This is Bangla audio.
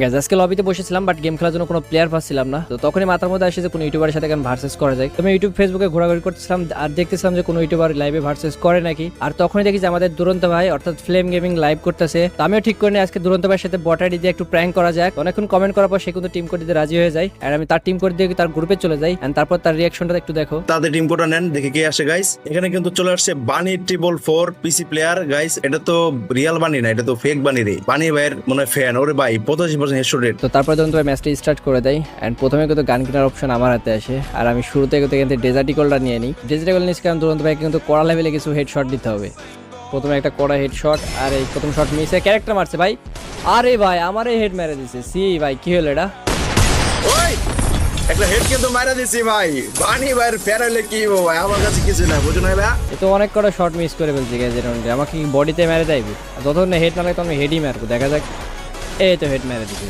গাইস আজকে লবিতে বসেছিলাম বাট গেম খেলার জন্য কোনো প্লেয়ার পাচ্ছিলাম না। তো তখনই মাথার মধ্যে আসে যে কোনো ইউটিউবারের সাথে কেন ভার্সেস করা যায়। তো আমি ইউটিউব ফেসবুকে ঘোরাঘুরি করতেছিলাম আর দেখতেছিলাম যে কোনো ইউটিউবার লাইভে ভার্সেস করে নাকি। আর তখনই দেখি যে আমাদের দুরন্ত ভাই অর্থাৎ ফ্লেম গেমিং লাইভ করতেছে। তো আমিও ঠিক করে নিই আজকে দুরন্ত ভাইয়ের সাথে বট আইডি দিয়ে একটু প্র্যাঙ্ক করা যাক। অনেকক্ষণ কমেন্ট করার পর সে কিন্তু টিম কোড দিতে রাজি হয়ে যায় আর আমি তার টিম কোড দিয়ে তার গ্রুপে চলে যাই এন্ড তারপর তার রিঅ্যাকশনটা একটু দেখো। তাদের টিম কোডটা নেন, দেখে কে আসে গাইস। এখানে কিন্তু চলে আসছে বানি 444 পিসি প্লেয়ার গাইস। এটা তো রিয়েল বানি না, এটা তো ফেক বানি রে। বানি ভাইয়ের মনে হয় ফ্যান। ওরে ভাই 85% হেডশট রেট। তো তারপর দুরন্ত ভাই ম্যাচটা স্টার্ট করে দেয় এন্ড প্রথমে কিন্তু গান কেনার অপশন আমার হাতে আসে আর আমি শুরুতে কিন্তু এখান থেকে ডেজার্টিকলটা নিয়ে নিই। ডেজার্টিকল নিচ্ছি কারণ দুরন্ত ভাইকে কিন্তু কড়া লেভেলে কিছু হেডশট দিতে হবে। প্রথমে একটা কড়া হেডশট আর এই প্রথম শট মিসে ক্যারেক্টার মারছে ভাই। আরে ভাই আমারে হেড মেরে দিছে। সি ভাই কি হলো এটা? ওই একটা হেড কিন্তু মারা দিছি ভাই। বানি ভাইয়ের ফ্যান হলে কি হবে ভাই, আমার কাছে কিছু না, বুঝুন না ভাই। এ তো অনেক কটা শট মিস করে ফেলছি গাইজ এর মধ্যে। আমাকে কি বডিতে মেরে দেয়? যতক্ষণ না হেড না লাগে তখন হেডই মারবো। দেখা যাক। এই তো হেড মেরে দিছি।